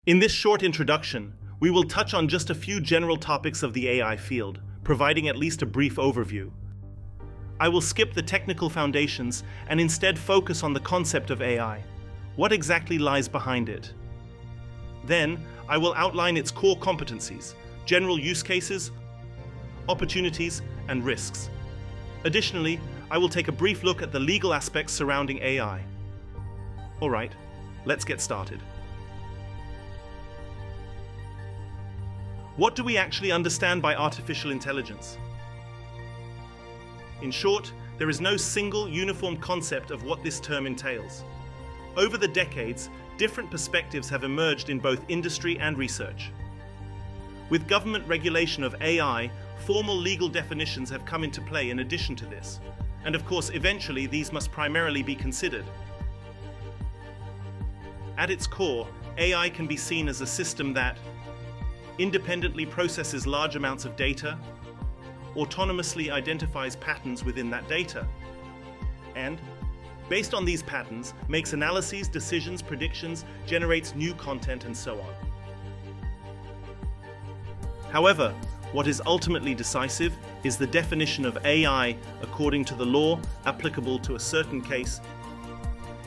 In this short introduction, we will touch on just a few general topics of the AI field, providing at least a brief overview. I will skip the technical foundations and instead focus on the concept of AI. What exactly lies behind it? Then, I will outline its core competencies, general use cases, opportunities, and risks. Additionally, I will take a brief look at the legal aspects surrounding AI. Alright, let's get started. What do we actually understand by artificial intelligence? In short, there is no single, uniform concept of what this term entails. Over the decades, different perspectives have emerged in both industry and research. With government regulation of AI, formal legal definitions have come into play in addition to this. And of course, eventually, these must primarily be considered. At its core, AI can be seen as a system that independently processes large amounts of data, autonomously identifies patterns within that data, and, based on these patterns, makes analyses, decisions, predictions, generates new content, and so on. However, what is ultimately decisive is the definition of AI according to the law applicable to a certain case.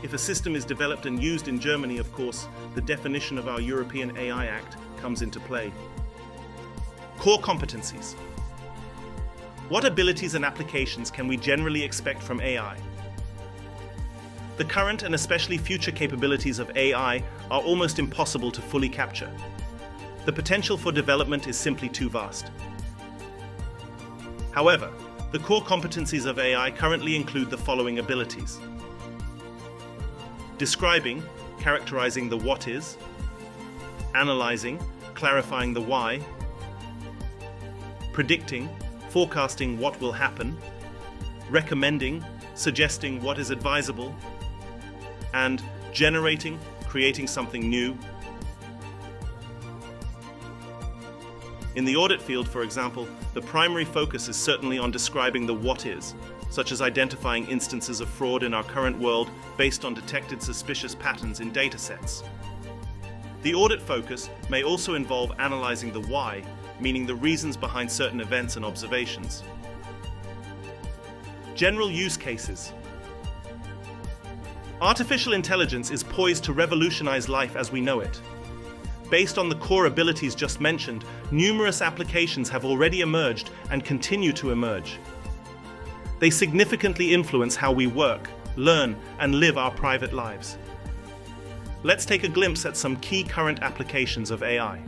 If a system is developed and used in Germany, of course, the definition of our European AI Act comes into play. Core competencies. What abilities and applications can we generally expect from AI? The current and especially future capabilities of AI are almost impossible to fully capture. The potential for development is simply too vast. However, the core competencies of AI currently include the following abilities: describing, characterizing the what is, analyzing, clarifying the why, predicting, forecasting what will happen, recommending, suggesting what is advisable, and generating, creating something new. In the audit field, for example, the primary focus is certainly on describing the what is, such as identifying instances of fraud in our current world based on detected suspicious patterns in datasets. The audit focus may also involve analyzing the why, meaning the reasons behind certain events and observations. General use cases. Artificial intelligence is poised to revolutionize life as we know it. Based on the core abilities just mentioned, numerous applications have already emerged and continue to emerge. They significantly influence how we work, learn, and live our private lives. Let's take a glimpse at some key current applications of AI.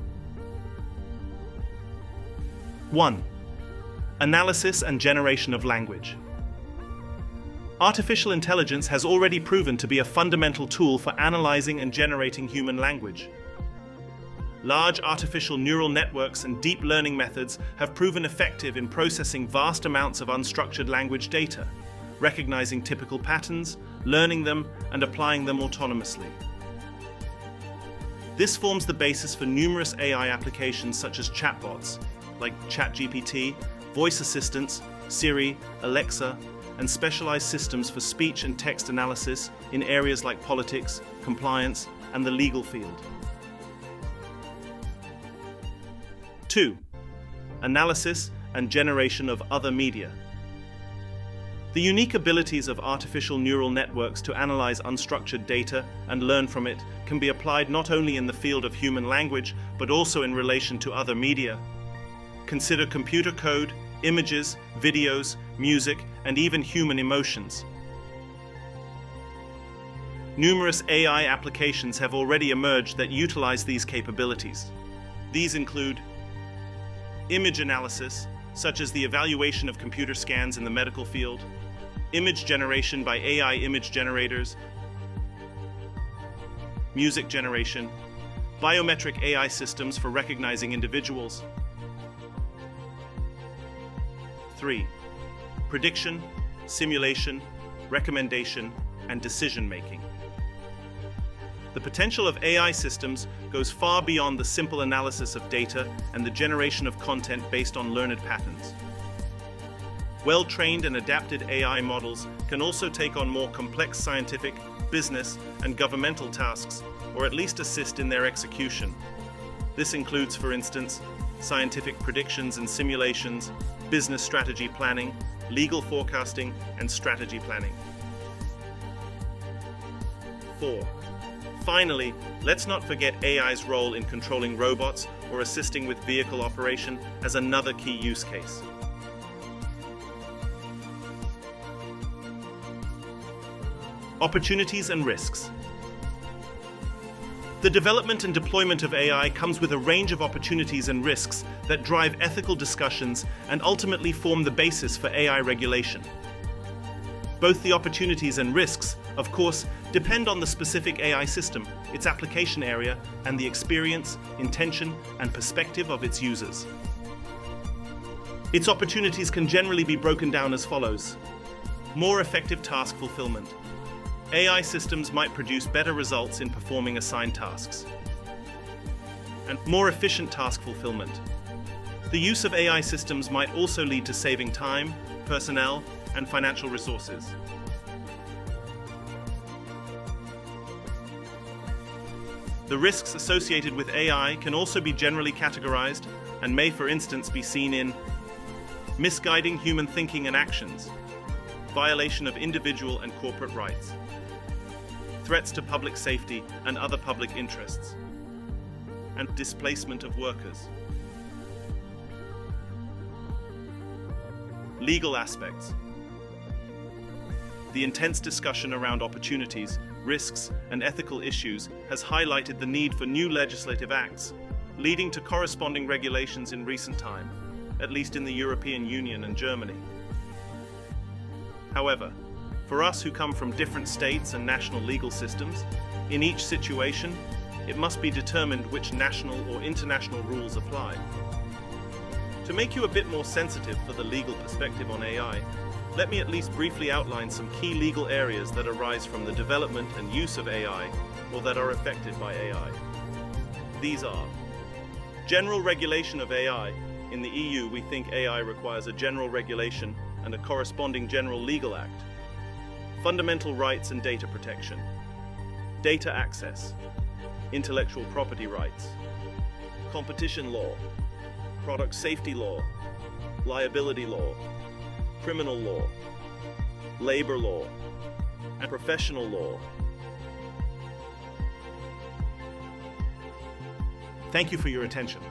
1. Analysis and generation of language. Artificial intelligence has already proven to be a fundamental tool for analyzing and generating human language. Large artificial neural networks and deep learning methods have proven effective in processing vast amounts of unstructured language data, recognizing typical patterns, learning them, and applying them autonomously. This forms the basis for numerous AI applications such as chatbots, like ChatGPT, voice assistants, Siri, Alexa, and specialized systems for speech and text analysis in areas like politics, compliance, and the legal field. 2. Analysis and generation of other media. The unique abilities of artificial neural networks to analyze unstructured data and learn from it can be applied not only in the field of human language, but also in relation to other media. Consider computer code, images, videos, music, and even human emotions. Numerous AI applications have already emerged that utilize these capabilities. These include image analysis, such as the evaluation of computer scans in the medical field, image generation by AI image generators, music generation, biometric AI systems for recognizing individuals. 3. Prediction, simulation, recommendation, and decision-making. The potential of AI systems goes far beyond the simple analysis of data and the generation of content based on learned patterns. Well-trained and adapted AI models can also take on more complex scientific, business, and governmental tasks, or at least assist in their execution. This includes, for instance, scientific predictions and simulations, business strategy planning, legal forecasting, and strategy planning. 4. Finally, let's not forget AI's role in controlling robots or assisting with vehicle operation as another key use case. Opportunities and risks. The development and deployment of AI comes with a range of opportunities and risks that drive ethical discussions and ultimately form the basis for AI regulation. Both the opportunities and risks, of course, depend on the specific AI system, its application area, and the experience, intention, and perspective of its users. Its opportunities can generally be broken down as follows. More effective task fulfillment. AI systems might produce better results in performing assigned tasks. And more efficient task fulfillment. The use of AI systems might also lead to saving time, personnel, and financial resources. The risks associated with AI can also be generally categorized and may, for instance, be seen in misguiding human thinking and actions, violation of individual and corporate rights, threats to public safety and other public interests, and displacement of workers. Legal aspects. The intense discussion around opportunities, risks, and ethical issues has highlighted the need for new legislative acts, leading to corresponding regulations in recent time, at least in the European Union and Germany. However, for us who come from different states and national legal systems, in each situation, it must be determined which national or international rules apply. To make you a bit more sensitive for the legal perspective on AI, let me at least briefly outline some key legal areas that arise from the development and use of AI, or that are affected by AI. These are general regulation of AI. In the EU, we think AI requires a general regulation and a corresponding general legal act. Fundamental rights and data protection, data access, intellectual property rights, competition law, product safety law, liability law, criminal law, labor law, and professional law. Thank you for your attention.